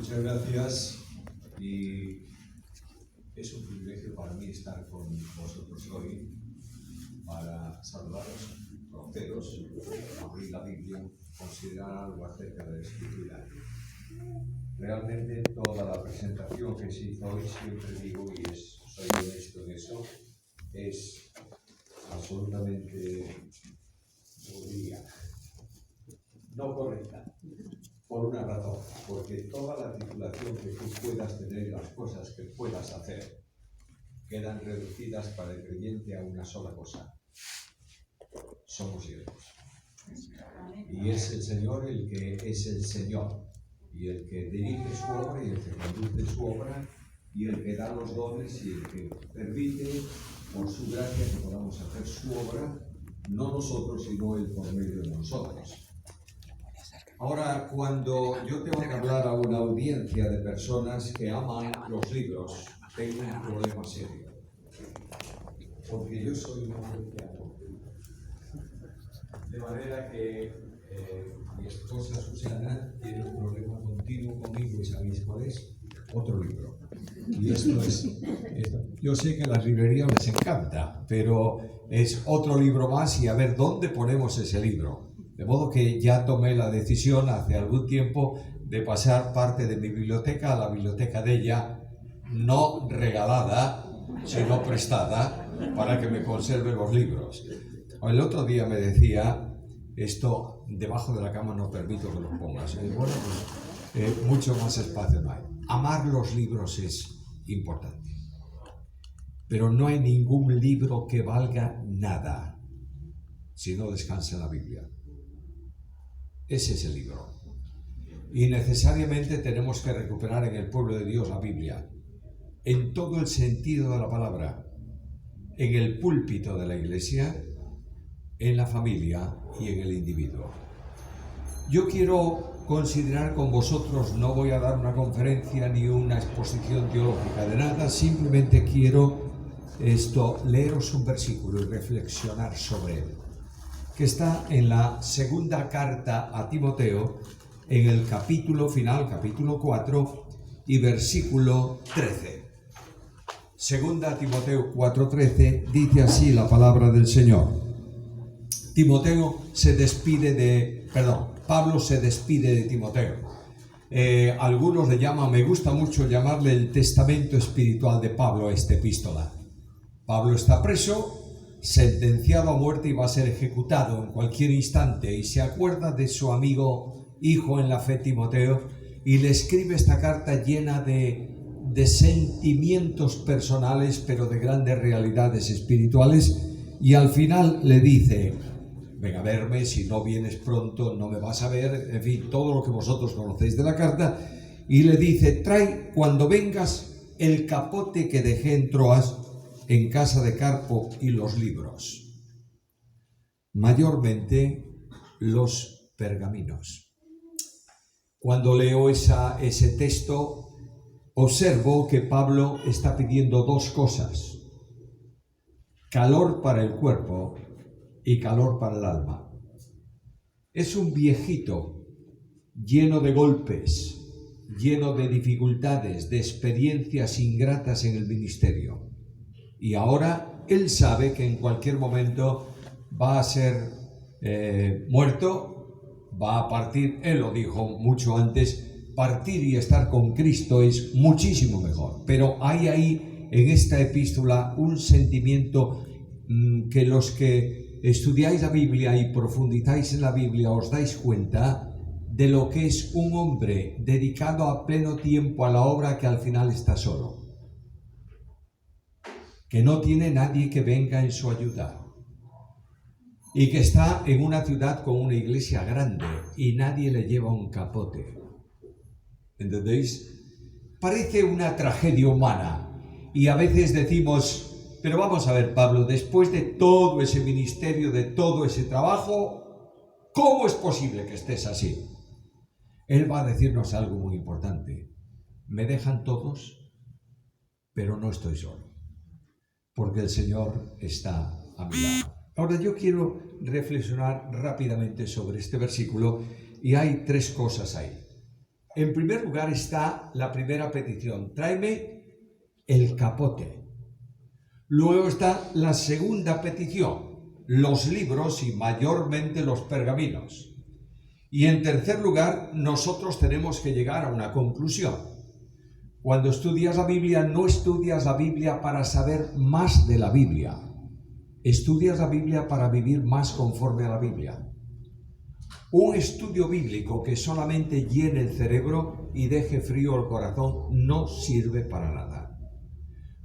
Muchas gracias y es un privilegio para mí estar con vosotros hoy para saludaros, conoceros, abrir la Biblia, considerar algo acerca de la Escritura. Realmente toda la presentación que se hizo hoy, siempre digo, y soy honesto en eso, es absolutamente, no correcta. Por una razón, porque toda la titulación que tú puedas tener y las cosas que puedas hacer quedan reducidas para el creyente a una sola cosa: somos siervos. Y es el Señor el que es el Señor, y el que dirige su obra, y el que conduce su obra, y el que da los dones, y el que permite, por su gracia, que podamos hacer su obra, no nosotros, sino Él por medio de nosotros. Ahora, cuando yo tengo que hablar a una audiencia de personas que aman los libros, tengo un problema serio. Porque yo soy un hombre que amo. De manera que mi esposa Susana tiene un problema continuo conmigo, ¿y sabéis cuál es? Otro libro. Y esto es... Yo sé que a las librerías les encanta, pero es otro libro más y a ver dónde ponemos ese libro. De modo que ya tomé la decisión hace algún tiempo de pasar parte de mi biblioteca a la biblioteca de ella, no regalada, sino prestada, para que me conserve los libros. El otro día me decía, esto debajo de la cama no permito que lo pongas. Bueno, pues mucho más espacio no hay. Amar los libros es importante, pero no hay ningún libro que valga nada si no descansa en la Biblia. Ese es el libro. Y necesariamente tenemos que recuperar en el pueblo de Dios la Biblia, en todo el sentido de la palabra, en el púlpito de la iglesia, en la familia y en el individuo. Yo quiero considerar con vosotros, no voy a dar una conferencia ni una exposición teológica de nada, simplemente quiero leeros un versículo y reflexionar sobre él, que está en la segunda carta a Timoteo, en el capítulo final, capítulo 4 y versículo 13. Segunda a Timoteo 4:13, dice así la palabra del Señor. Pablo se despide de Timoteo. Algunos le llaman, me gusta mucho llamarle el testamento espiritual de Pablo a esta epístola. Pablo está preso, sentenciado a muerte y va a ser ejecutado en cualquier instante, y se acuerda de su amigo, hijo en la fe Timoteo, y le escribe esta carta llena de sentimientos personales, pero de grandes realidades espirituales, y al final le dice: ven a verme, si no vienes pronto no me vas a ver, en fin, todo lo que vosotros conocéis de la carta, y le dice: trae cuando vengas el capote que dejé en Troas, en casa de Carpo, y los libros, mayormente los pergaminos. Cuando leo ese texto, observo que Pablo está pidiendo dos cosas: calor para el cuerpo y calor para el alma. Es un viejito lleno de golpes, lleno de dificultades, de experiencias ingratas en el ministerio. Y ahora él sabe que en cualquier momento va a ser muerto, va a partir. Él lo dijo mucho antes: partir y estar con Cristo es muchísimo mejor. Pero hay ahí en esta epístola un sentimiento que los que estudiáis la Biblia y profundizáis en la Biblia os dais cuenta de lo que es un hombre dedicado a pleno tiempo a la obra, que al final está solo, que no tiene nadie que venga en su ayuda, y que está en una ciudad con una iglesia grande y nadie le lleva un capote. ¿Entendéis? Parece una tragedia humana, y a veces decimos: pero vamos a ver, Pablo, después de todo ese ministerio, de todo ese trabajo, ¿cómo es posible que estés así? Él va a decirnos algo muy importante: me dejan todos, pero no estoy solo, porque el Señor está a mi lado. Ahora yo quiero reflexionar rápidamente sobre este versículo, y hay tres cosas ahí. En primer lugar está la primera petición: tráeme el capote. Luego está la segunda petición: los libros y mayormente los pergaminos. Y en tercer lugar, nosotros tenemos que llegar a una conclusión. Cuando estudias la Biblia, no estudias la Biblia para saber más de la Biblia. Estudias la Biblia para vivir más conforme a la Biblia. Un estudio bíblico que solamente llene el cerebro y deje frío el corazón no sirve para nada.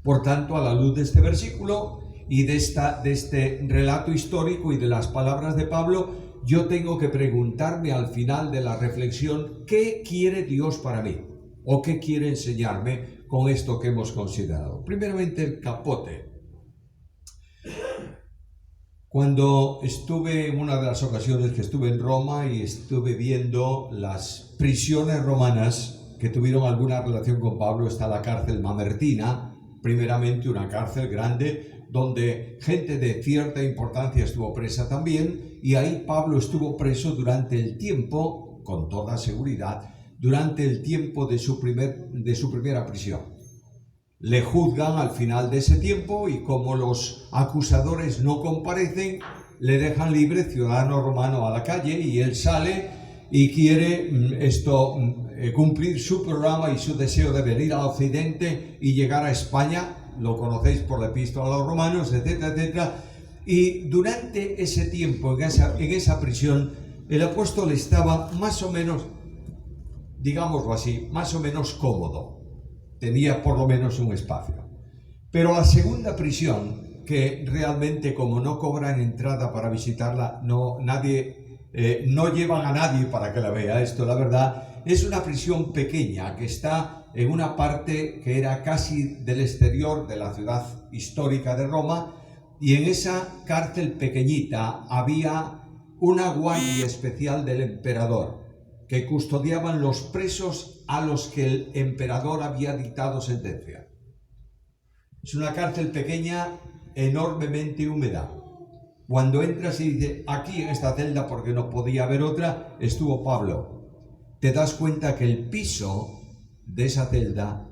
Por tanto, a la luz de este versículo y de este relato histórico y de las palabras de Pablo, yo tengo que preguntarme al final de la reflexión: ¿qué quiere Dios para mí? ¿O qué quiere enseñarme con esto que hemos considerado? Primeramente, el capote. Cuando estuve, en una de las ocasiones que estuve en Roma y estuve viendo las prisiones romanas que tuvieron alguna relación con Pablo, está la cárcel Mamertina, primeramente una cárcel grande donde gente de cierta importancia estuvo presa también, y ahí Pablo estuvo preso durante el tiempo, con toda seguridad, durante el tiempo de su primera prisión. Le juzgan al final de ese tiempo y como los acusadores no comparecen, le dejan libre, ciudadano romano, a la calle, y él sale y quiere cumplir su programa y su deseo de venir al occidente y llegar a España. Lo conocéis por la epístola a los romanos, etcétera, etcétera. Y durante ese tiempo, en esa prisión, el apóstol estaba más o menos, digámoslo así, más o menos cómodo. Tenía por lo menos un espacio. Pero la segunda prisión, que realmente, como no cobran entrada para visitarla, no llevan a nadie para que la vea, esto la verdad, es una prisión pequeña que está en una parte que era casi del exterior de la ciudad histórica de Roma, y en esa cárcel pequeñita había una guardia especial del emperador que custodiaban los presos a los que el emperador había dictado sentencia. Es una cárcel pequeña, enormemente húmeda. Cuando entras y dices: aquí en esta celda, porque no podía haber otra, estuvo Pablo, te das cuenta que el piso de esa celda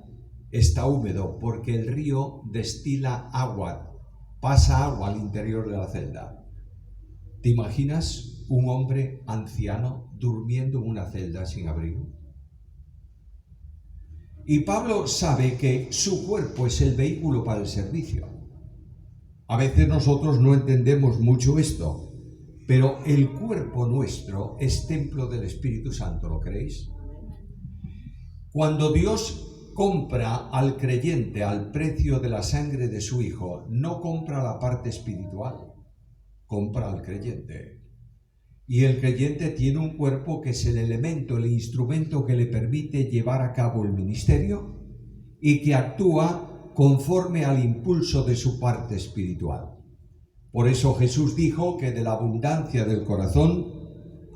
está húmedo porque el río destila agua, pasa agua al interior de la celda. ¿Te imaginas un hombre anciano durmiendo en una celda sin abrigo? Y Pablo sabe que su cuerpo es el vehículo para el servicio. A veces nosotros no entendemos mucho esto, pero el cuerpo nuestro es templo del Espíritu Santo, ¿lo creéis? Cuando Dios compra al creyente al precio de la sangre de su Hijo, no compra la parte espiritual, compra al creyente. Y el creyente tiene un cuerpo que es el elemento, el instrumento que le permite llevar a cabo el ministerio y que actúa conforme al impulso de su parte espiritual. Por eso Jesús dijo que de la abundancia del corazón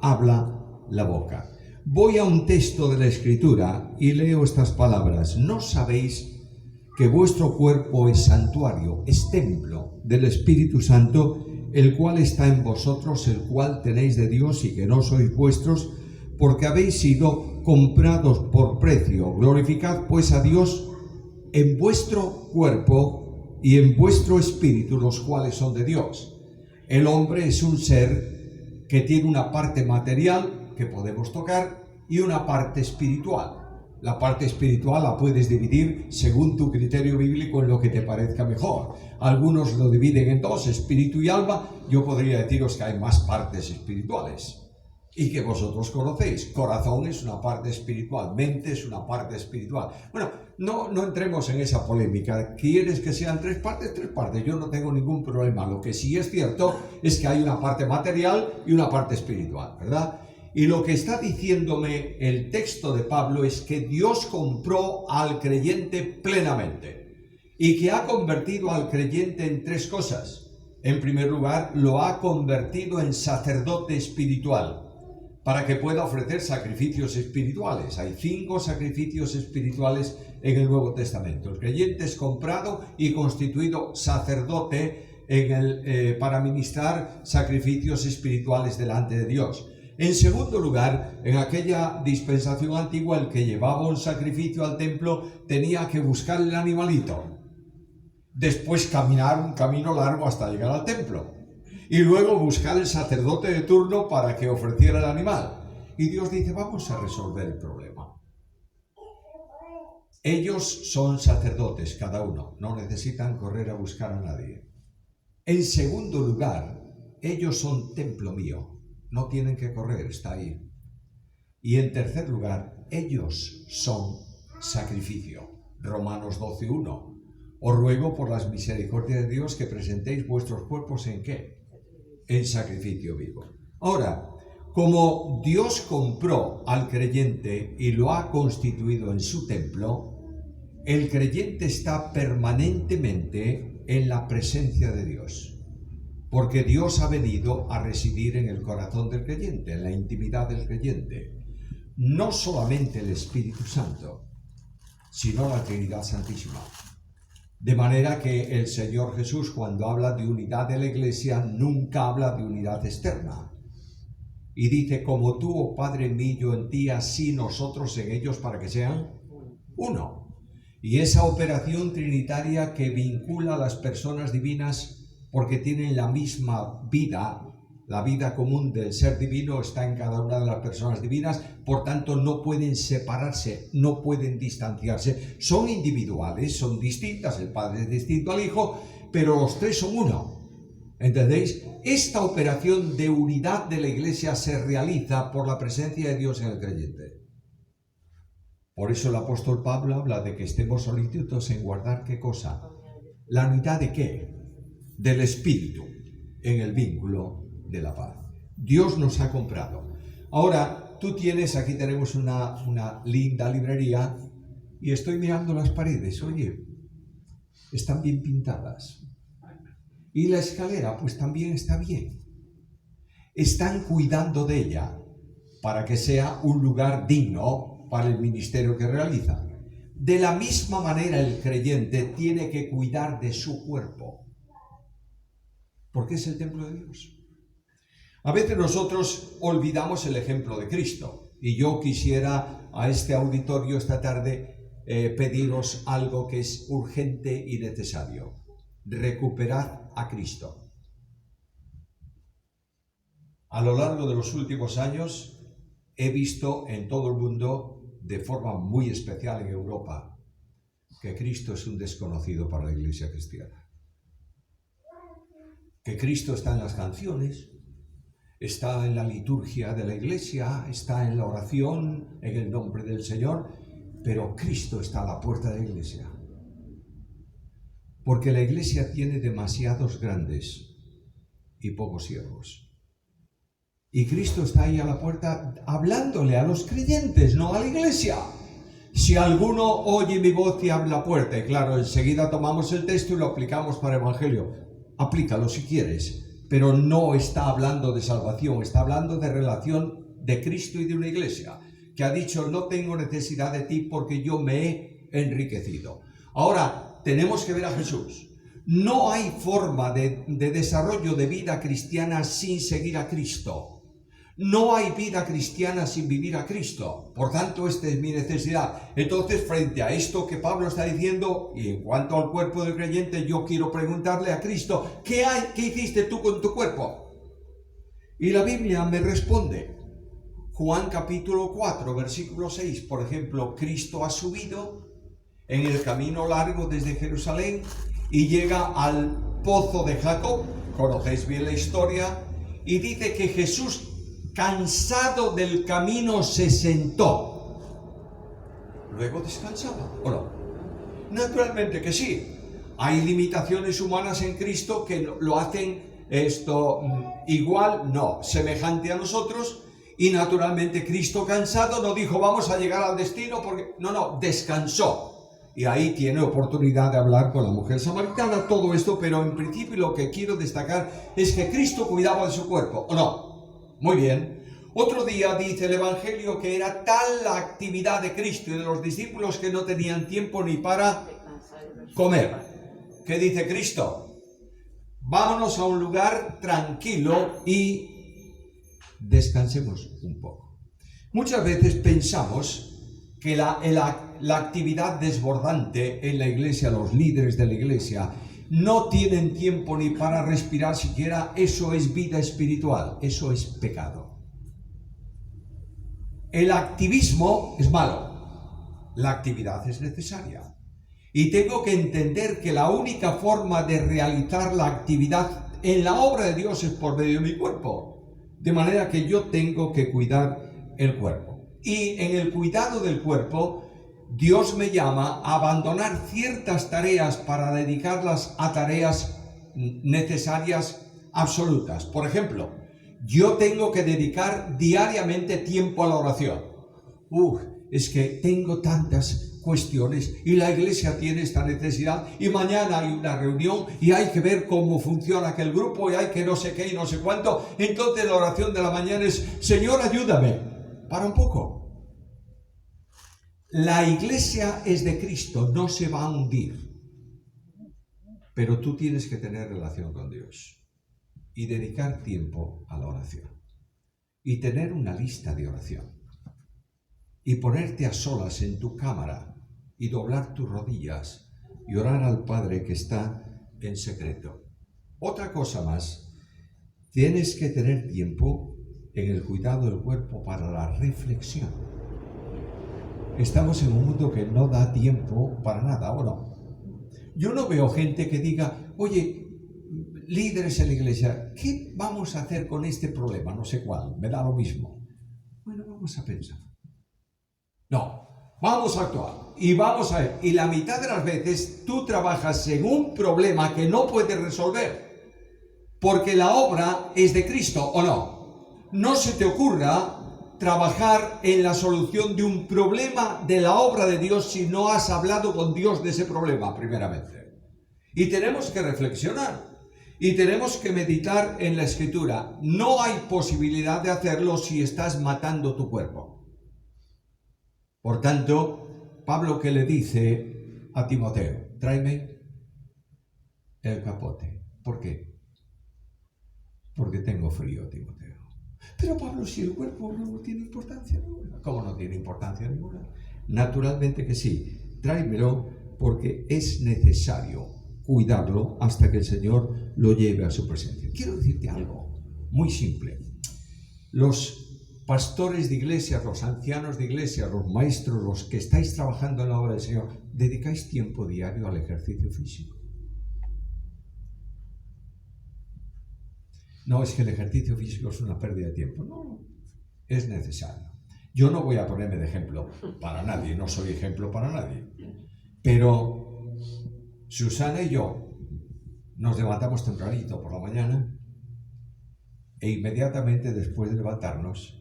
habla la boca. Voy a un texto de la Escritura y leo estas palabras: ¿no sabéis que vuestro cuerpo es santuario, es templo del Espíritu Santo, el cual está en vosotros, el cual tenéis de Dios, y que no sois vuestros, porque habéis sido comprados por precio? Glorificad pues a Dios en vuestro cuerpo y en vuestro espíritu, los cuales son de Dios. El hombre es un ser que tiene una parte material que podemos tocar y una parte espiritual. La parte espiritual la puedes dividir según tu criterio bíblico en lo que te parezca mejor. Algunos lo dividen en dos, espíritu y alma. Yo podría deciros que hay más partes espirituales y que vosotros conocéis. Corazón es una parte espiritual, mente es una parte espiritual. Bueno, no entremos en esa polémica. ¿Quieres que sean tres partes? Tres partes. Yo no tengo ningún problema. Lo que sí es cierto es que hay una parte material y una parte espiritual, ¿verdad? Y lo que está diciéndome el texto de Pablo es que Dios compró al creyente plenamente y que ha convertido al creyente en tres cosas. En primer lugar, lo ha convertido en sacerdote espiritual para que pueda ofrecer sacrificios espirituales. Hay 5 sacrificios espirituales en el Nuevo Testamento. El creyente es comprado y constituido sacerdote para ministrar sacrificios espirituales delante de Dios. En segundo lugar, en aquella dispensación antigua, el que llevaba un sacrificio al templo tenía que buscar el animalito, después caminar un camino largo hasta llegar al templo, y luego buscar el sacerdote de turno para que ofreciera el animal. Y Dios dice, vamos a resolver el problema. Ellos son sacerdotes, cada uno, no necesitan correr a buscar a nadie. En segundo lugar, ellos son templo mío, no tienen que correr, está ahí. Y en tercer lugar, ellos son sacrificio. Romanos 12:1. Os ruego por las misericordias de Dios que presentéis vuestros cuerpos ¿en qué? En sacrificio vivo. Ahora, como Dios compró al creyente y lo ha constituido en su templo, el creyente está permanentemente en la presencia de Dios, porque Dios ha venido a residir en el corazón del creyente, en la intimidad del creyente. No solamente el Espíritu Santo, sino la Trinidad Santísima. De manera que el Señor Jesús, cuando habla de unidad de la Iglesia, nunca habla de unidad externa. Y dice, como tú, oh Padre mío, en ti, así nosotros en ellos, para que sean uno. Y esa operación trinitaria que vincula a las personas divinas porque tienen la misma vida, la vida común del ser divino está en cada una de las personas divinas, por tanto no pueden separarse, no pueden distanciarse. Son individuales, son distintas, el Padre es distinto al Hijo, pero los tres son uno. ¿Entendéis? Esta operación de unidad de la Iglesia se realiza por la presencia de Dios en el creyente. Por eso el apóstol Pablo habla de que estemos solícitos en guardar ¿qué cosa? ¿La unidad de qué? Del Espíritu, en el vínculo de la paz. Dios nos ha comprado. Ahora, tú tienes, aquí tenemos una linda librería y estoy mirando las paredes, oye, están bien pintadas. Y la escalera, pues también está bien. Están cuidando de ella para que sea un lugar digno para el ministerio que realiza. De la misma manera el creyente tiene que cuidar de su cuerpo, porque es el templo de Dios. A veces nosotros olvidamos el ejemplo de Cristo, y yo quisiera a este auditorio esta tarde pediros algo que es urgente y necesario. Recuperad a Cristo. A lo largo de los últimos años he visto en todo el mundo, de forma muy especial en Europa, que Cristo es un desconocido para la Iglesia cristiana. Que Cristo está en las canciones, está en la liturgia de la Iglesia, está en la oración, en el nombre del Señor, pero Cristo está a la puerta de la Iglesia. Porque la Iglesia tiene demasiados grandes y pocos siervos. Y Cristo está ahí a la puerta hablándole a los creyentes, no a la Iglesia. Si alguno oye mi voz y abre la puerta, y claro, enseguida tomamos el texto y lo aplicamos para el Evangelio. Aplícalo si quieres, pero no está hablando de salvación, está hablando de relación de Cristo y de una Iglesia, que ha dicho, no tengo necesidad de ti porque yo me he enriquecido. Ahora, tenemos que ver a Jesús. No hay forma de desarrollo de vida cristiana sin seguir a Cristo. No hay vida cristiana sin vivir a Cristo. Por tanto, esta es mi necesidad. Entonces, frente a esto que Pablo está diciendo, y en cuanto al cuerpo del creyente, yo quiero preguntarle a Cristo, ¿qué hiciste tú con tu cuerpo? Y la Biblia me responde. Juan capítulo 4, versículo 6, por ejemplo, Cristo ha subido en el camino largo desde Jerusalén y llega al pozo de Jacob. Conocéis bien la historia. Y dice que Jesús, cansado del camino, se sentó. Luego descansaba, ¿o no? Naturalmente que sí. Hay limitaciones humanas en Cristo que lo hacen igual, no, semejante a nosotros. Y naturalmente Cristo cansado no dijo vamos a llegar al destino porque no, descansó. Y ahí tiene oportunidad de hablar con la mujer samaritana, todo esto, pero en principio lo que quiero destacar es que Cristo cuidaba de su cuerpo, ¿o no? Muy bien. Otro día dice el Evangelio que era tal la actividad de Cristo y de los discípulos que no tenían tiempo ni para comer. ¿Qué dice Cristo? Vámonos a un lugar tranquilo y descansemos un poco. Muchas veces pensamos que la actividad desbordante en la iglesia, los líderes de la iglesia, no tienen tiempo ni para respirar siquiera. Eso es vida espiritual, eso es pecado. El activismo es malo, la actividad es necesaria. Y tengo que entender que la única forma de realizar la actividad en la obra de Dios es por medio de mi cuerpo. De manera que yo tengo que cuidar el cuerpo. Y en el cuidado del cuerpo, Dios me llama a abandonar ciertas tareas para dedicarlas a tareas necesarias absolutas. Por ejemplo, yo tengo que dedicar diariamente tiempo a la oración. Es que tengo tantas cuestiones y la iglesia tiene esta necesidad y mañana hay una reunión y hay que ver cómo funciona aquel grupo y hay que no sé qué y no sé cuánto. Entonces la oración de la mañana es: Señor, ayúdame. Para un poco. La iglesia es de Cristo, no se va a hundir. Pero tú tienes que tener relación con Dios y dedicar tiempo a la oración y tener una lista de oración y ponerte a solas en tu cámara y doblar tus rodillas y orar al Padre que está en secreto. Otra cosa más, tienes que tener tiempo en el cuidado del cuerpo para la reflexión. Estamos en un mundo que no da tiempo para nada, ¿o no? Yo no veo gente que diga: oye, líderes en la iglesia, ¿qué vamos a hacer con este problema? No sé cuál, me da lo mismo. Bueno, vamos a pensar. No, vamos a actuar y vamos a ver. Y la mitad de las veces tú trabajas en un problema que no puedes resolver, porque la obra es de Cristo, ¿o no? No se te ocurra trabajar en la solución de un problema de la obra de Dios si no has hablado con Dios de ese problema, primeramente. Y tenemos que reflexionar y tenemos que meditar en la Escritura. No hay posibilidad de hacerlo si estás matando tu cuerpo. Por tanto, Pablo, ¿qué le dice a Timoteo? Tráeme el capote. ¿Por qué? Porque tengo frío, Timoteo. Pero Pablo, si el cuerpo no tiene importancia ninguna. ¿Cómo no tiene importancia ninguna? Naturalmente que sí. Tráemelo porque es necesario cuidarlo hasta que el Señor lo lleve a su presencia. Quiero decirte algo muy simple. Los pastores de iglesias, los ancianos de iglesias, los maestros, los que estáis trabajando en la obra del Señor, ¿dedicáis tiempo diario al ejercicio físico? No, es que el ejercicio físico es una pérdida de tiempo. No, es necesario. Yo no voy a ponerme de ejemplo para nadie, no soy ejemplo para nadie. Pero Susana y yo nos levantamos tempranito por la mañana e inmediatamente después de levantarnos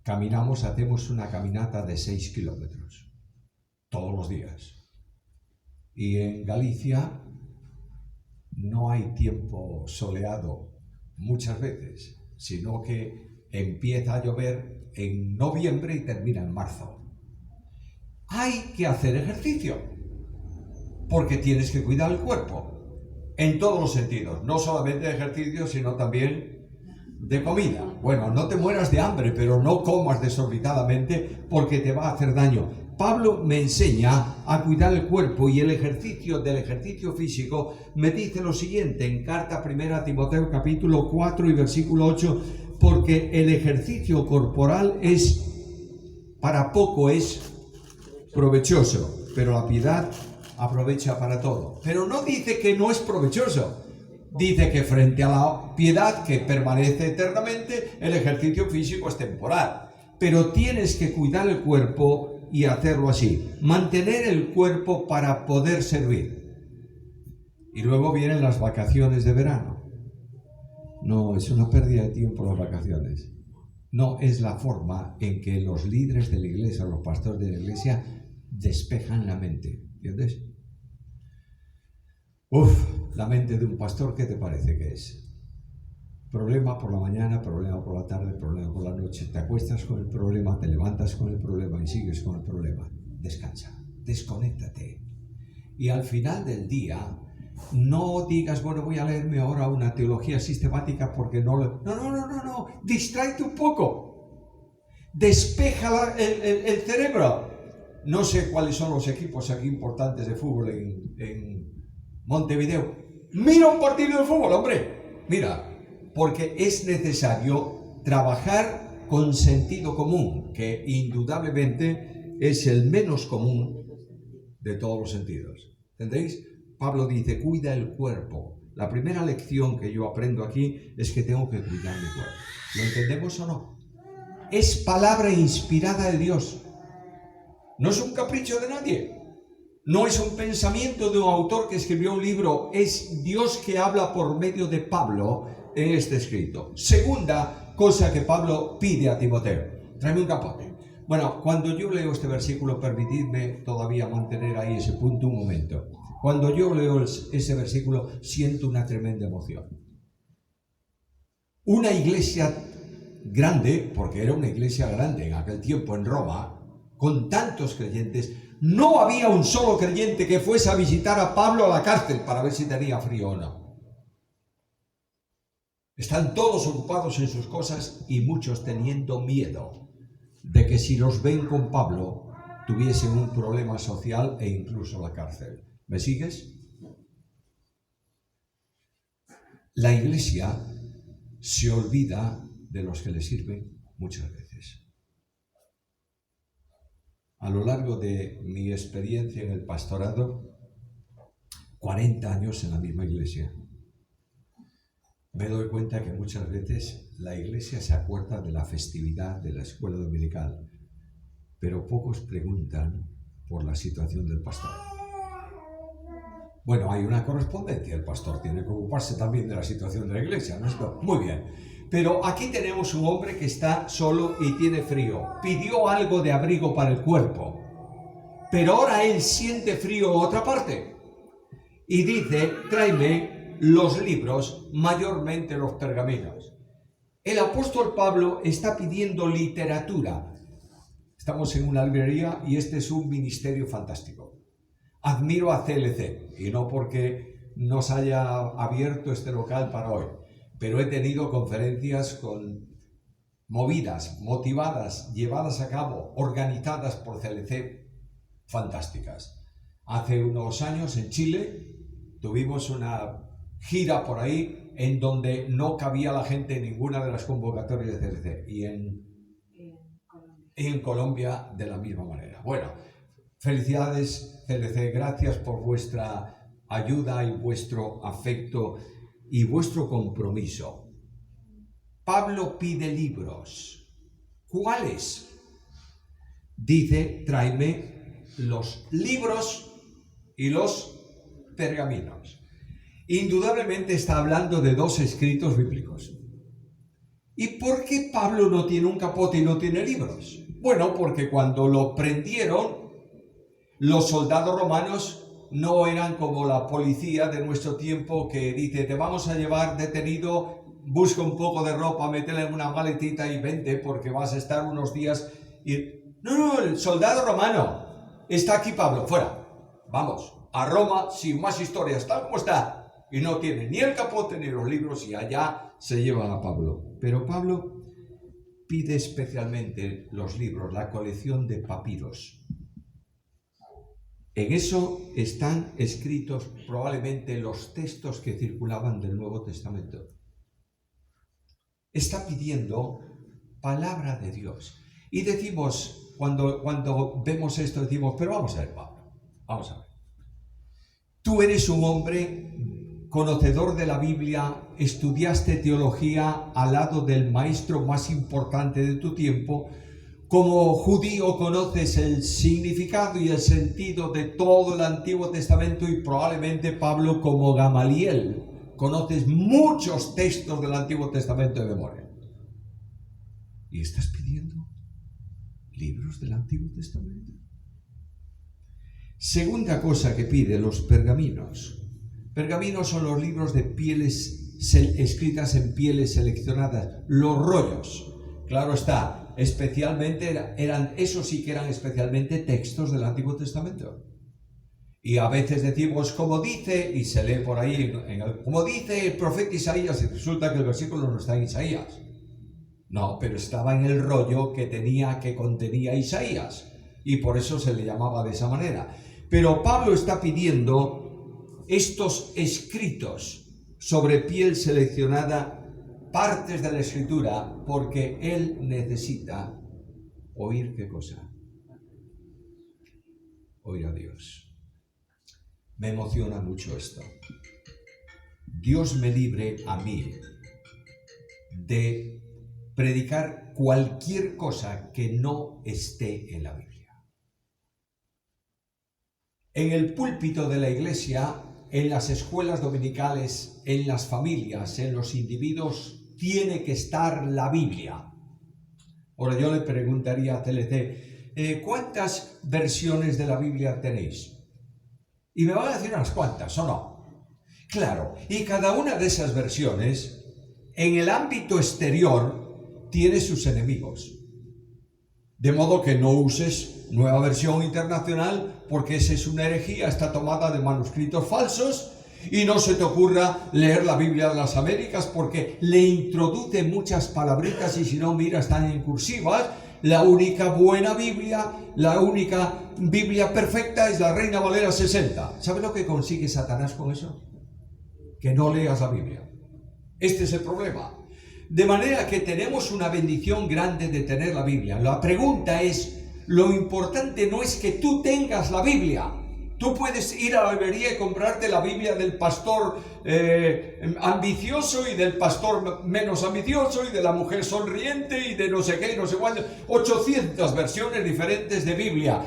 caminamos, hacemos una caminata de 6 kilómetros todos los días. Y en Galicia no hay tiempo soleado muchas veces, sino que empieza a llover en noviembre y termina en marzo. Hay que hacer ejercicio, porque tienes que cuidar el cuerpo, en todos los sentidos, no solamente de ejercicio, sino también de comida. Bueno, no te mueras de hambre, pero no comas desorbitadamente porque te va a hacer daño. Pablo me enseña a cuidar el cuerpo y el ejercicio físico me dice lo siguiente en carta 1 Timoteo capítulo 4 y versículo 8, porque el ejercicio corporal para poco es provechoso, pero la piedad aprovecha para todo. Pero no dice que no es provechoso. Dice que frente a la piedad que permanece eternamente, el ejercicio físico es temporal. Pero tienes que cuidar el cuerpo y hacerlo así. Mantener el cuerpo para poder servir. Y luego vienen las vacaciones de verano. No, es una pérdida de tiempo las vacaciones. No, es la forma en que los líderes de la iglesia, los pastores de la iglesia, despejan la mente. ¿Entiendes? La mente de un pastor, ¿qué te parece que es? Problema por la mañana, problema por la tarde, problema por la noche. Te acuestas con el problema, te levantas con el problema y sigues con el problema. Descansa, desconéctate. Y al final del día, No digas, bueno, voy a leerme ahora una teología sistemática porque no... No. Distráete un poco. Despeja el cerebro. No sé cuáles son los equipos aquí importantes de fútbol en Montevideo. Mira un partido de fútbol, hombre. Mira, porque es necesario trabajar con sentido común, que indudablemente es el menos común de todos los sentidos. ¿Entendéis? Pablo dice, cuida el cuerpo. La primera lección que yo aprendo aquí es que tengo que cuidar mi cuerpo. ¿Lo entendemos o no? Es palabra inspirada de Dios. No es un capricho de nadie. No es un pensamiento de un autor que escribió un libro. Es Dios que habla por medio de Pablo en este escrito. Segunda cosa que Pablo pide a Timoteo. Tráeme un capote. Bueno, cuando yo leo este versículo, permitidme todavía mantener ahí ese punto un momento. Cuando yo leo ese versículo, siento una tremenda emoción. Una iglesia grande, porque era una iglesia grande en aquel tiempo en Roma, con tantos creyentes, no había un solo creyente que fuese a visitar a Pablo a la cárcel para ver si tenía frío o no. Están todos ocupados en sus cosas y muchos teniendo miedo de que si los ven con Pablo tuviesen un problema social e incluso la cárcel. ¿Me sigues? La iglesia se olvida de los que le sirven muchas veces. A lo largo de mi experiencia en el pastorado, 40 años en la misma iglesia, me doy cuenta que muchas veces la iglesia se acuerda de la festividad de la escuela dominical, pero pocos preguntan por la situación del pastor. Bueno, hay una correspondencia, el pastor tiene que ocuparse también de la situación de la iglesia, ¿no es? Muy bien, pero aquí tenemos un hombre que está solo y tiene frío, pidió algo de abrigo para el cuerpo, pero ahora él siente frío en otra parte y dice, tráeme los libros, mayormente los pergaminos. El apóstol Pablo está pidiendo literatura. Estamos en una librería y este es un ministerio fantástico. Admiro a CLC, y no porque nos haya abierto este local para hoy, pero he tenido conferencias con movidas, motivadas, llevadas a cabo, organizadas por CLC, fantásticas. Hace unos años en Chile tuvimos una gira por ahí en donde no cabía la gente en ninguna de las convocatorias de CLC, y en Colombia de la misma manera. Bueno, felicidades CLC, gracias por vuestra ayuda y vuestro afecto y vuestro compromiso. Pablo pide libros. ¿Cuáles? Dice, tráeme los libros y los pergaminos. Indudablemente está hablando de dos escritos bíblicos. ¿Y por qué Pablo no tiene un capote y no tiene libros? Bueno, porque cuando lo prendieron, los soldados romanos no eran como la policía de nuestro tiempo que dice, te vamos a llevar detenido, busca un poco de ropa, métela en una maletita y vente porque vas a estar unos días. No, el soldado romano, está aquí Pablo, fuera, vamos, a Roma sin más historias, tal como está. Y no tiene ni el capote ni los libros y allá se llevan a Pablo. Pero Pablo pide especialmente los libros, la colección de papiros. En eso están escritos probablemente los textos que circulaban del Nuevo Testamento. Está pidiendo palabra de Dios. Y decimos, cuando vemos esto, decimos, pero vamos a ver, Pablo, vamos a ver. Tú eres un hombre conocedor de la Biblia, estudiaste teología al lado del maestro más importante de tu tiempo. Como judío conoces el significado y el sentido de todo el Antiguo Testamento y probablemente, Pablo, como Gamaliel, conoces muchos textos del Antiguo Testamento de memoria. ¿Y estás pidiendo libros del Antiguo Testamento? Segunda cosa que pide, los pergaminos. Pergaminos son los libros de pieles escritas en pieles seleccionadas, los rollos. Claro está, especialmente eran, esos sí que eran especialmente textos del Antiguo Testamento. Y a veces decimos, como dice, y se lee por ahí, como dice el profeta Isaías, y resulta que el versículo no está en Isaías. No, pero estaba en el rollo que contenía Isaías, y por eso se le llamaba de esa manera. Pero Pablo está pidiendo estos escritos sobre piel seleccionada, partes de la Escritura, porque él necesita oír ¿qué cosa? Oír a Dios. Me emociona mucho esto. Dios me libre a mí de predicar cualquier cosa que no esté en la Biblia. En el púlpito de la iglesia, en las escuelas dominicales, en las familias, en los individuos, tiene que estar la Biblia. Ahora yo le preguntaría a TLC, ¿cuántas versiones de la Biblia tenéis? Y me van a decir unas cuantas, ¿o no? Claro, y cada una de esas versiones, en el ámbito exterior, tiene sus enemigos. De modo que no uses Nueva Versión Internacional, porque esa es una herejía, está tomada de manuscritos falsos, y no se te ocurra leer la Biblia de las Américas, porque le introduce muchas palabritas, y si no, mira, están en cursivas. La única buena Biblia, la única Biblia perfecta es la Reina Valera 60. ¿Sabe lo que consigue Satanás con eso? Que no leas la Biblia. Este es el problema. De manera que tenemos una bendición grande de tener la Biblia. La pregunta es, lo importante no es que tú tengas la Biblia. Tú puedes ir a la librería y comprarte la Biblia del pastor ambicioso y del pastor menos ambicioso y de la mujer sonriente y de no sé qué y no sé cuánto. 800 versiones diferentes de Biblia.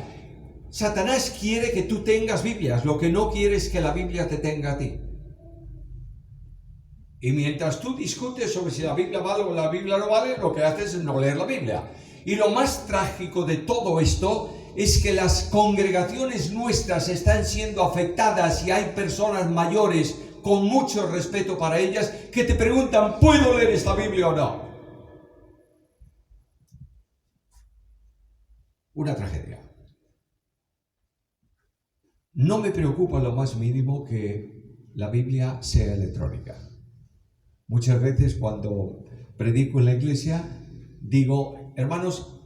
Satanás quiere que tú tengas Biblias. Lo que no quiere es que la Biblia te tenga a ti. Y mientras tú discutes sobre si la Biblia vale o la Biblia no vale, lo que haces es no leer la Biblia. Y lo más trágico de todo esto es que las congregaciones nuestras están siendo afectadas y hay personas mayores con mucho respeto para ellas que te preguntan, ¿puedo leer esta Biblia o no? Una tragedia. No me preocupa lo más mínimo que la Biblia sea electrónica. Muchas veces cuando predico en la iglesia digo, hermanos,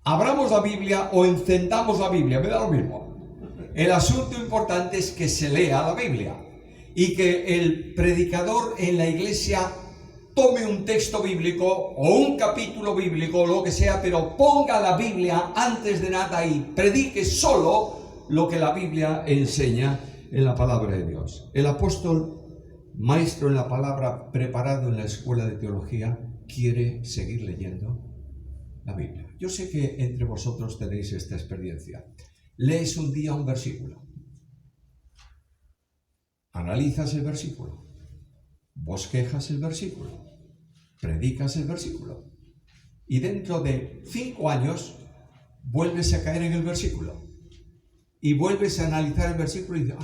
abramos la Biblia o encendamos la Biblia, me da lo mismo. El asunto importante es que se lea la Biblia y que el predicador en la iglesia tome un texto bíblico o un capítulo bíblico o lo que sea, pero ponga la Biblia antes de nada y predique solo lo que la Biblia enseña en la palabra de Dios. El apóstol, maestro en la palabra, preparado en la escuela de teología, quiere seguir leyendo la Biblia. Yo sé que entre vosotros tenéis esta experiencia. Lees un día un versículo, analizas el versículo, bosquejas el versículo, predicas el versículo y dentro de 5 años vuelves a caer en el versículo y vuelves a analizar el versículo y dices,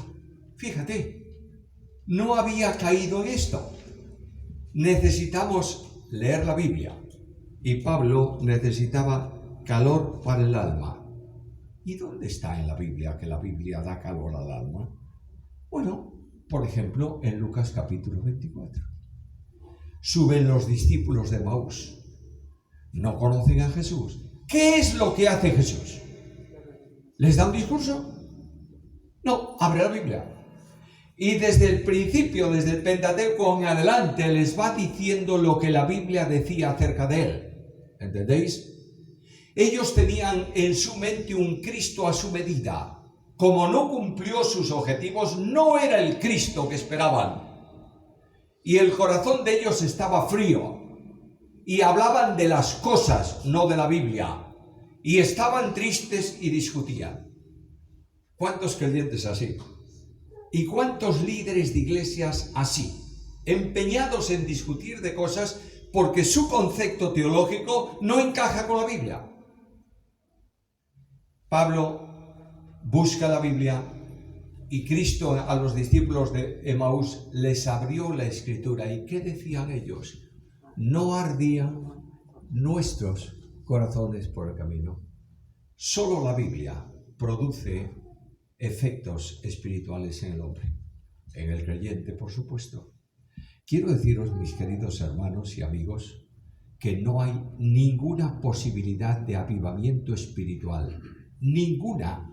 fíjate, no había caído en esto. Necesitamos leer la Biblia. Y Pablo necesitaba calor para el alma. ¿Y dónde está en la Biblia que la Biblia da calor al alma? Bueno, por ejemplo, en Lucas capítulo 24. Suben los discípulos de Emaús. No conocen a Jesús. ¿Qué es lo que hace Jesús? ¿Les da un discurso? No, abre la Biblia. Y desde el principio, desde el Pentateuco en adelante, les va diciendo lo que la Biblia decía acerca de él. ¿Entendéis? Ellos tenían en su mente un Cristo a su medida. Como no cumplió sus objetivos, no era el Cristo que esperaban. Y el corazón de ellos estaba frío. Y hablaban de las cosas, no de la Biblia. Y estaban tristes y discutían. ¿Cuántos creyentes así? ¿Y cuántos líderes de iglesias así? Empeñados en discutir de cosas porque su concepto teológico no encaja con la Biblia. Pablo busca la Biblia y Cristo a los discípulos de Emaús les abrió la Escritura. ¿Y qué decían ellos? No ardían nuestros corazones por el camino. Solo la Biblia produce efectos espirituales en el hombre, en el creyente, por supuesto. Quiero deciros, mis queridos hermanos y amigos, que no hay ninguna posibilidad de avivamiento espiritual, ninguna,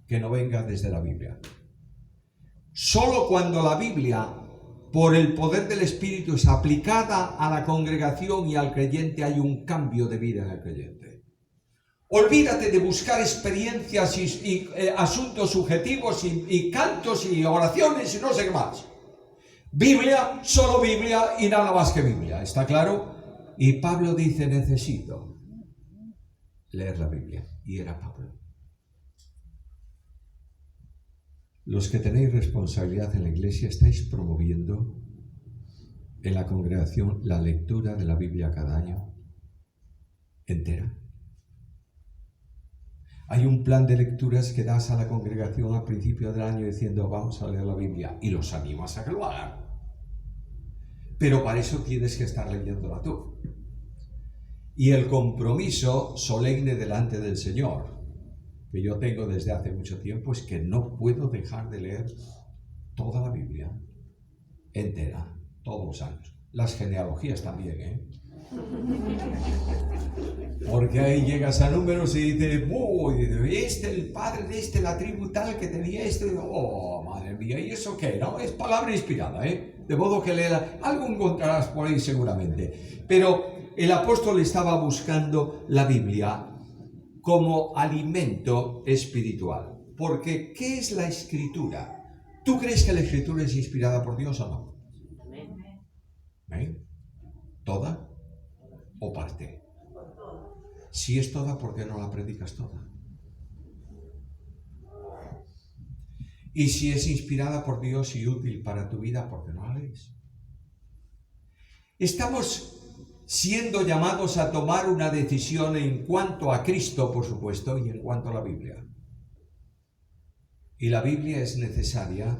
que no venga desde la Biblia. Solo cuando la Biblia, por el poder del Espíritu, es aplicada a la congregación y al creyente, hay un cambio de vida en el creyente. Olvídate de buscar experiencias y asuntos subjetivos y cantos y oraciones y no sé qué más. Biblia, solo Biblia y nada más que Biblia, ¿está claro? Y Pablo dice, necesito leer la Biblia. Y era Pablo. Los que tenéis responsabilidad en la iglesia estáis promoviendo en la congregación la lectura de la Biblia cada año entera. Hay un plan de lecturas que das a la congregación al principio del año diciendo vamos a leer la Biblia y los animas a que lo hagan. Pero para eso tienes que estar leyéndola tú. Y el compromiso solemne delante del Señor que yo tengo desde hace mucho tiempo es que no puedo dejar de leer toda la Biblia entera, todos los años. Las genealogías también, ¿eh? Porque ahí llegas a números y dices, el padre de este, la tribu tal que tenía oh, madre mía, ¿y eso qué? No, es palabra inspirada, ¿eh? De modo que algo encontrarás por ahí seguramente. Pero el apóstol estaba buscando la Biblia como alimento espiritual. Porque, ¿qué es la Escritura? ¿Tú crees que la Escritura es inspirada por Dios o no? ¿Eh? ¿Toda o parte? Si es toda, ¿por qué no la predicas toda? Y si es inspirada por Dios y útil para tu vida, ¿por qué no la lees? Estamos siendo llamados a tomar una decisión en cuanto a Cristo, por supuesto, y en cuanto a la Biblia. Y la Biblia es necesaria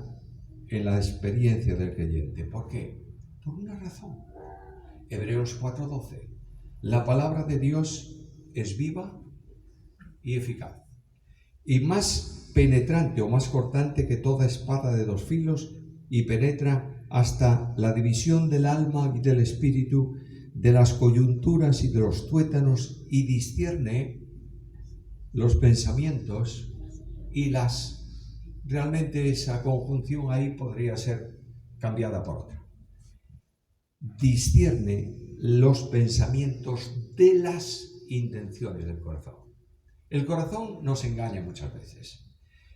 en la experiencia del creyente. ¿Por qué? Por una razón. Hebreos 4:12. La palabra de Dios es viva y eficaz, y más penetrante o más cortante que toda espada de dos filos, y penetra hasta la división del alma y del espíritu, de las coyunturas y de los tuétanos, y discierne los pensamientos y las... Realmente esa conjunción ahí podría ser cambiada por otra. Discierne los pensamientos de las intenciones del corazón. El corazón nos engaña muchas veces.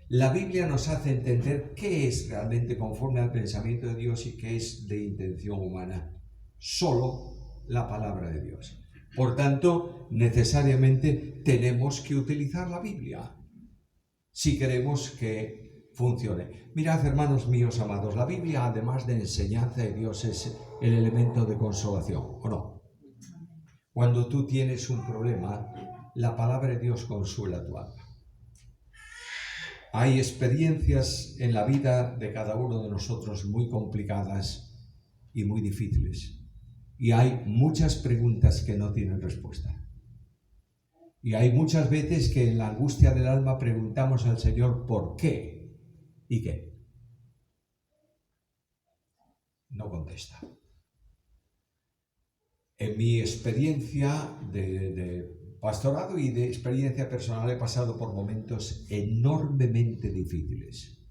La Biblia nos hace entender qué es realmente conforme al pensamiento de Dios y qué es de intención humana. Solo la palabra de Dios. Por tanto, necesariamente tenemos que utilizar la Biblia si queremos que funcione. Mirad, hermanos míos amados, la Biblia, además de enseñanza de Dios, es el elemento de consolación, ¿o no? Cuando tú tienes un problema, la palabra de Dios consuela tu alma. Hay experiencias en la vida de cada uno de nosotros muy complicadas y muy difíciles. Y hay muchas preguntas que no tienen respuesta. Y hay muchas veces que en la angustia del alma preguntamos al Señor ¿por qué? ¿Y qué? No contesta. En mi experiencia de pastorado y de experiencia personal he pasado por momentos enormemente difíciles.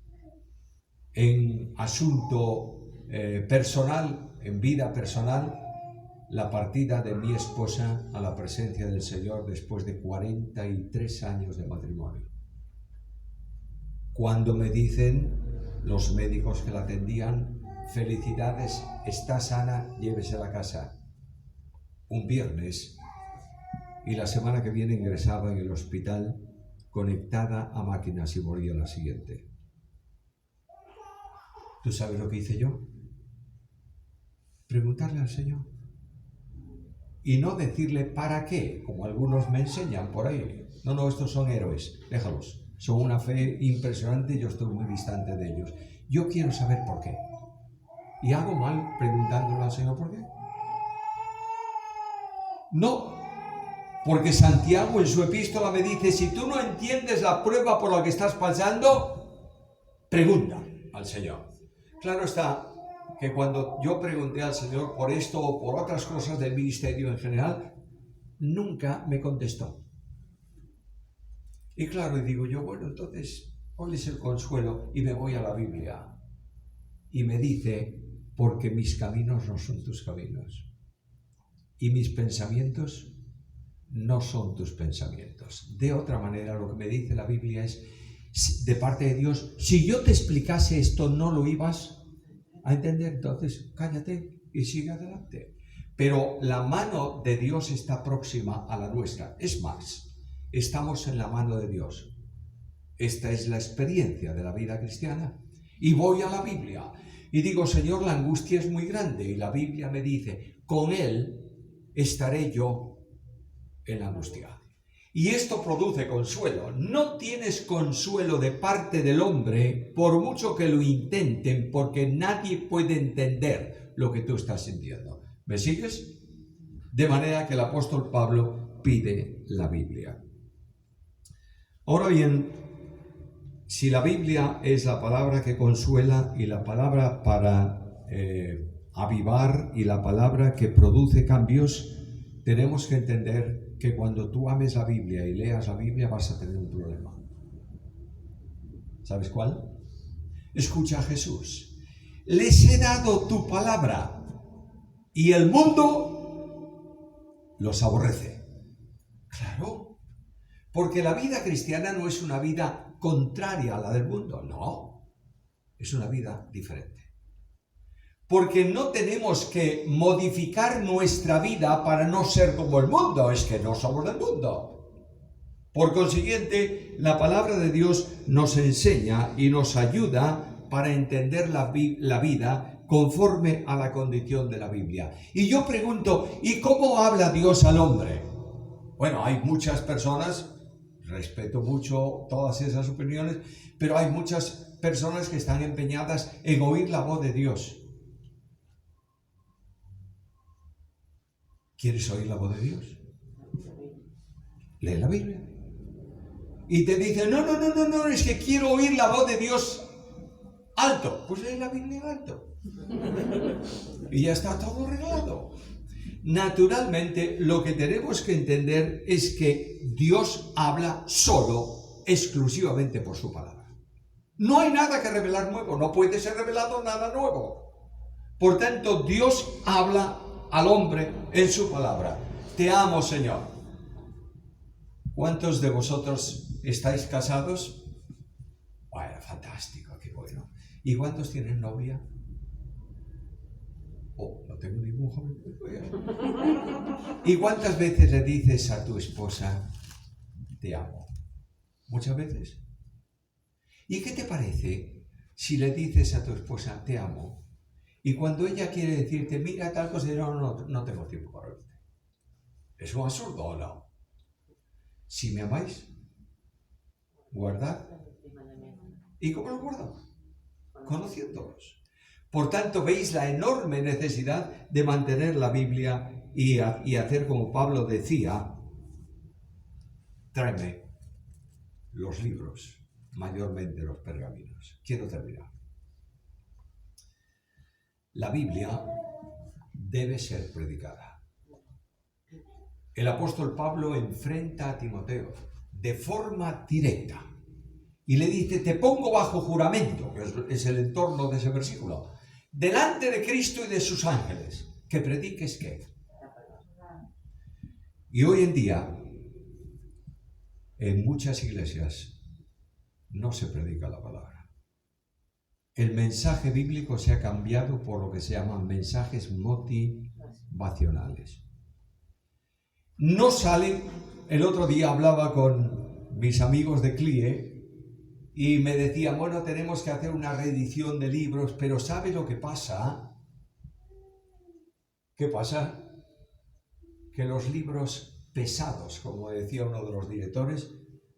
En asunto personal, en vida personal, la partida de mi esposa a la presencia del Señor después de 43 años de matrimonio. Cuando me dicen los médicos que la atendían, felicidades, está sana, llévese a la casa. Un viernes, y la semana que viene ingresaba en el hospital conectada a máquinas y moría la siguiente. ¿Tú sabes lo que hice yo? Preguntarle al Señor. Y no decirle para qué, como algunos me enseñan por ahí. No, estos son héroes, déjalos. Son una fe impresionante y yo estoy muy distante de ellos. Yo quiero saber por qué. ¿Y hago mal preguntándole al Señor por qué? No. Porque Santiago en su epístola me dice, si tú no entiendes la prueba por la que estás pasando, pregunta al Señor. Claro está que cuando yo pregunté al Señor por esto o por otras cosas del ministerio en general, nunca me contestó. Y claro, y digo yo, bueno, entonces, ¿cuál es el consuelo? Y me voy a la Biblia. Y me dice, porque mis caminos no son tus caminos. Y mis pensamientos no son tus pensamientos. De otra manera, lo que me dice la Biblia es, de parte de Dios, si yo te explicase esto, no lo ibas a entender, entonces cállate y sigue adelante. Pero la mano de Dios está próxima a la nuestra. Es más, estamos en la mano de Dios. Esta es la experiencia de la vida cristiana. Y voy a la Biblia y digo, Señor, la angustia es muy grande. Y la Biblia me dice, con Él estaré yo en la angustia. Y esto produce consuelo. No tienes consuelo de parte del hombre, por mucho que lo intenten, porque nadie puede entender lo que tú estás sintiendo. ¿Me sigues? De manera que el apóstol Pablo pide la Biblia. Ahora bien, si la Biblia es la palabra que consuela y la palabra para avivar y la palabra que produce cambios, tenemos que entender que cuando tú ames la Biblia y leas la Biblia vas a tener un problema. ¿Sabes cuál? Escucha a Jesús. Les he dado tu palabra y el mundo los aborrece. Claro, porque la vida cristiana no es una vida contraria a la del mundo, no, es una vida diferente. Porque no tenemos que modificar nuestra vida para no ser como el mundo, es que no somos del mundo. Por consiguiente, la palabra de Dios nos enseña y nos ayuda para entender la vida conforme a la condición de la Biblia. Y yo pregunto, ¿y cómo habla Dios al hombre? Bueno, hay muchas personas, respeto mucho todas esas opiniones, pero hay muchas personas que están empeñadas en oír la voz de Dios. ¿Quieres oír la voz de Dios? Lee la Biblia. Y te dice, no, es que quiero oír la voz de Dios alto. Pues lee la Biblia alto. Y ya está todo arreglado. Naturalmente, lo que tenemos que entender es que Dios habla solo, exclusivamente por su palabra. No hay nada que revelar nuevo, no puede ser revelado nada nuevo. Por tanto, Dios habla al hombre en su palabra. Te amo, Señor. ¿Cuántos de vosotros estáis casados? Bueno, fantástico, qué bueno. ¿Y cuántos tienen novia? Oh, no tengo ningún joven. ¿Y cuántas veces le dices a tu esposa, te amo? ¿Muchas veces? ¿Y qué te parece si le dices a tu esposa, te amo? Y cuando ella quiere decirte, mira tal cosa, no tengo tiempo para verte. ¿Es un absurdo o no? Si me amáis, guardad. ¿Y cómo lo guardamos? Conociéndolos. Por tanto, veis la enorme necesidad de mantener la Biblia y hacer como Pablo decía, tráeme los libros, mayormente los pergaminos. Quiero terminar. La Biblia debe ser predicada. El apóstol Pablo enfrenta a Timoteo de forma directa y le dice, te pongo bajo juramento, que es el entorno de ese versículo, delante de Cristo y de sus ángeles, que prediques ¿qué? Y hoy en día, en muchas iglesias, no se predica la palabra. El mensaje bíblico se ha cambiado por lo que se llaman mensajes motivacionales. No sale, el otro día hablaba con mis amigos de CLIE y me decían, bueno, tenemos que hacer una reedición de libros, pero ¿sabe lo que pasa? ¿Qué pasa? Que los libros pesados, como decía uno de los directores,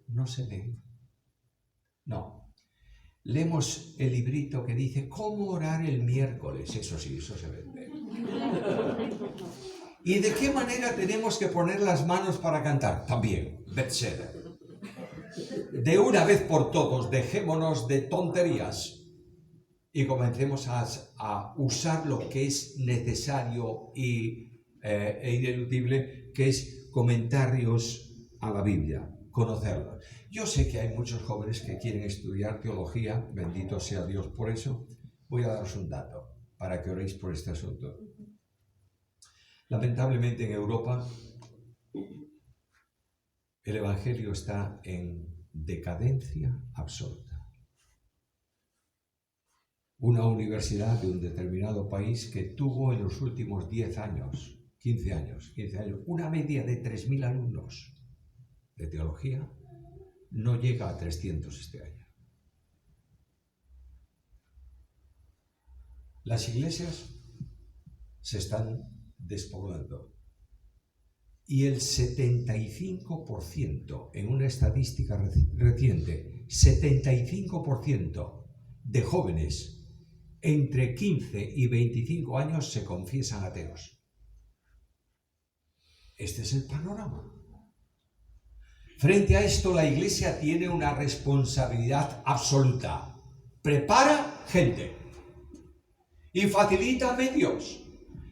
no se leen. No. Leemos el librito que dice, ¿cómo orar el miércoles? Eso sí, eso se vende. ¿Y de qué manera tenemos que poner las manos para cantar? También, Bethsaida. De una vez por todos, dejémonos de tonterías y comencemos a usar lo que es necesario e ineludible, que es comentarios a la Biblia, conocerlos. Yo sé que hay muchos jóvenes que quieren estudiar teología, bendito sea Dios por eso. Voy a daros un dato para que oréis por este asunto. Lamentablemente en Europa el Evangelio está en decadencia absoluta. Una universidad de un determinado país que tuvo en los últimos 10 años, 15 años, una media de 3.000 alumnos de teología, no llega a 300 este año. Las iglesias se están despoblando y el 75%, en una estadística reciente, 75% de jóvenes entre 15 y 25 años se confiesan ateos. Este es el panorama. Frente a esto, la Iglesia tiene una responsabilidad absoluta. Prepara gente y facilita medios.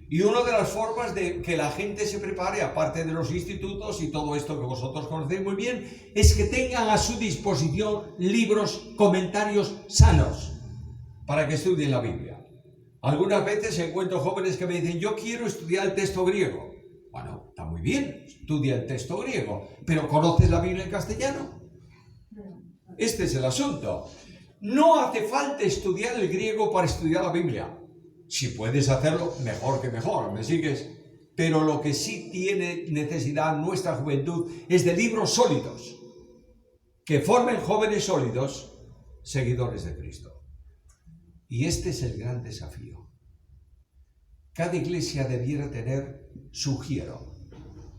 Y una de las formas de que la gente se prepare, aparte de los institutos y todo esto que vosotros conocéis muy bien, es que tengan a su disposición libros, comentarios sanos para que estudien la Biblia. Algunas veces encuentro jóvenes que me dicen: yo quiero estudiar el texto griego. Bueno, está muy bien, estudia el texto griego, pero ¿conoces la Biblia en castellano? Este es el asunto. No hace falta estudiar el griego para estudiar la Biblia. Si puedes hacerlo, mejor que mejor, ¿me sigues? Pero lo que sí tiene necesidad nuestra juventud es de libros sólidos, que formen jóvenes sólidos, seguidores de Cristo. Y este es el gran desafío. Cada iglesia debiera tener, sugiero,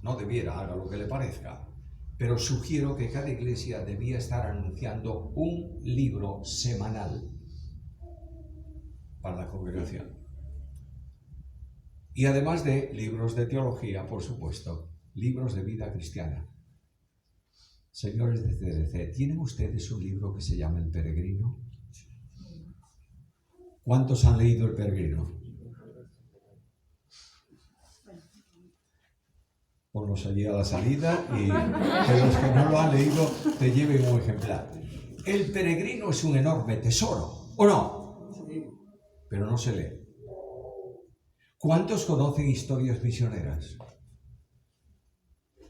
no debiera, haga lo que le parezca, pero sugiero que cada iglesia debía estar anunciando un libro semanal para la congregación. Y además de libros de teología, por supuesto, libros de vida cristiana. Señores de CDC, ¿tienen ustedes un libro que se llama El Peregrino? ¿Cuántos han leído El Peregrino? Ponlos allí a la salida y que los que no lo han leído te lleven un ejemplar. El Peregrino es un enorme tesoro, ¿o no? Pero no se lee. ¿Cuántos conocen historias misioneras?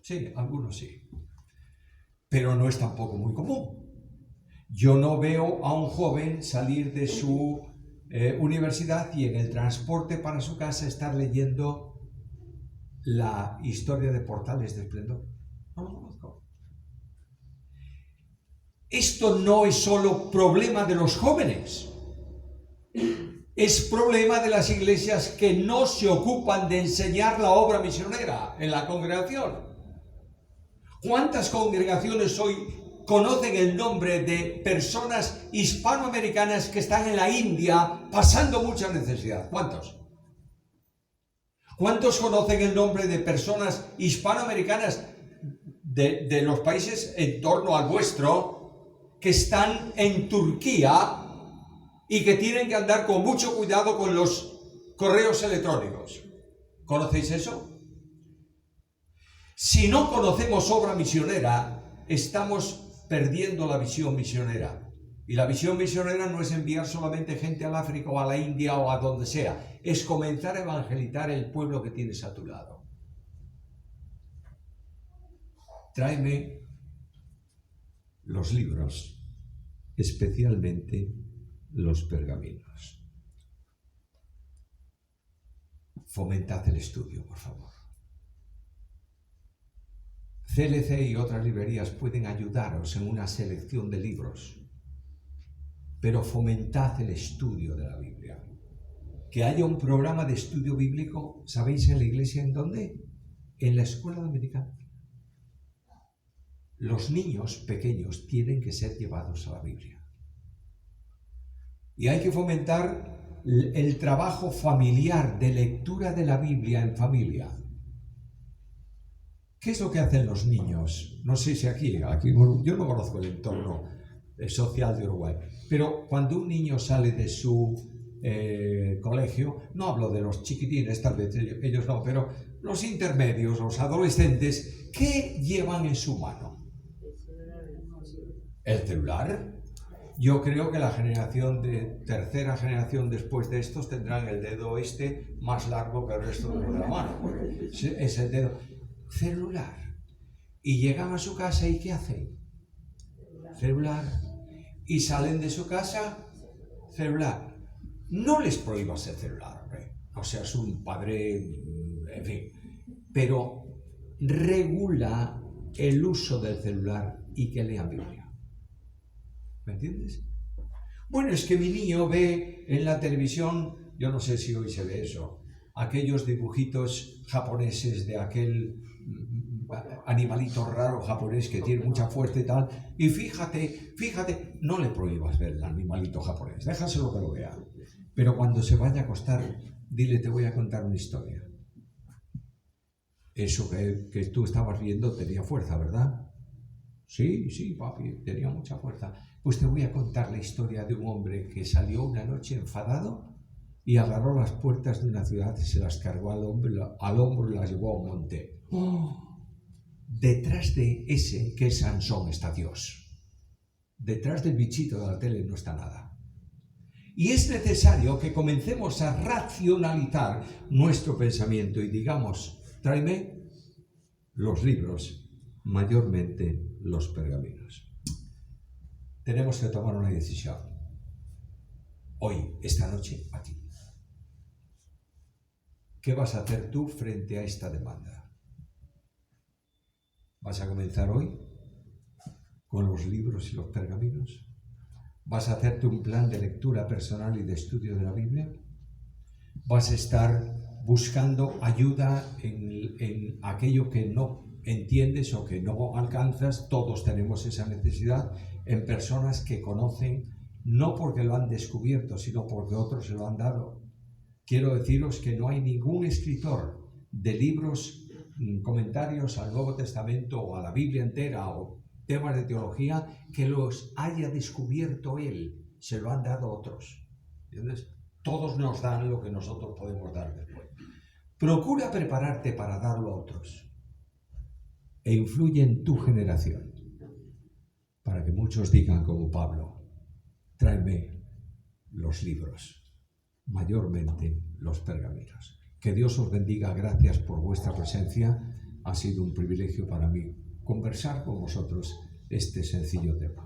Sí, algunos sí. Pero no es tampoco muy común. Yo no veo a un joven salir de su universidad y en el transporte para su casa estar leyendo la historia de Portales de Esplendor. No lo conozco. Esto no es solo problema de los jóvenes. Es problema de las iglesias que no se ocupan de enseñar la obra misionera en la congregación. ¿Cuántas congregaciones hoy conocen el nombre de personas hispanoamericanas que están en la India pasando mucha necesidad? ¿Cuántos? ¿Cuántos conocen el nombre de personas hispanoamericanas de los países en torno al vuestro que están en Turquía y que tienen que andar con mucho cuidado con los correos electrónicos? ¿Conocéis eso? Si no conocemos obra misionera, estamos perdiendo la visión misionera. Y la visión misionera no es enviar solamente gente al África o a la India o a donde sea, es comenzar a evangelizar el pueblo que tienes a tu lado. Tráeme los libros, especialmente los pergaminos. Fomentad el estudio, por favor. CLC y otras librerías pueden ayudaros en una selección de libros, pero fomentad el estudio de la Biblia. Que haya un programa de estudio bíblico, ¿sabéis en la iglesia en dónde? En la escuela dominical. Los niños pequeños tienen que ser llevados a la Biblia. Y hay que fomentar el trabajo familiar de lectura de la Biblia en familia. ¿Qué es lo que hacen los niños? No sé si aquí yo no conozco el entorno social de Uruguay, pero cuando un niño sale de su colegio, no hablo de los chiquitines, tal vez ellos no, pero los intermedios, los adolescentes, ¿qué llevan en su mano? ¿El celular? Yo creo que la tercera generación después de estos tendrán el dedo más largo que el resto de la mano, porque es el dedo celular. Y llegan a su casa y ¿qué hacen? Celular. Y salen de su casa, celular. No les prohíbas el celular, hombre. O sea, es un padre, en fin. Pero regula el uso del celular y que lean Biblia. ¿Me entiendes? Bueno, es que mi niño ve en la televisión, yo no sé si hoy se ve eso, aquellos dibujitos japoneses de aquel animalito raro japonés que tiene mucha fuerza y tal, y fíjate, no le prohíbas ver el animalito japonés, déjaselo que lo vea, pero cuando se vaya a acostar, dile, te voy a contar una historia. Eso que tú estabas viendo tenía fuerza, ¿verdad? Sí, papi, tenía mucha fuerza. Pues te voy a contar la historia de un hombre que salió una noche enfadado y agarró las puertas de una ciudad y se las cargó al hombro y las llevó a un monte. ¡Oh! Detrás de ese que es Sansón está Dios. Detrás del bichito de la tele no está nada. Y es necesario que comencemos a racionalizar nuestro pensamiento y digamos, tráeme los libros, mayormente los pergaminos. Tenemos que tomar una decisión. Hoy, esta noche, aquí. ¿Qué vas a hacer tú frente a esta demanda? ¿Vas a comenzar hoy con los libros y los pergaminos? ¿Vas a hacerte un plan de lectura personal y de estudio de la Biblia? ¿Vas a estar buscando ayuda en aquello que no entiendes o que no alcanzas? Todos tenemos esa necesidad, en personas que conocen, no porque lo han descubierto, sino porque otros se lo han dado. Quiero deciros que no hay ningún escritor de libros, comentarios al Nuevo Testamento o a la Biblia entera o temas de teología que los haya descubierto él, se lo han dado otros. ¿Entiendes? Todos nos dan lo que nosotros podemos dar después. Procura prepararte para darlo a otros e influye en tu generación para que muchos digan como Pablo, tráeme los libros, mayormente los pergaminos. Que Dios os bendiga, gracias por vuestra presencia, ha sido un privilegio para mí conversar con vosotros este sencillo tema.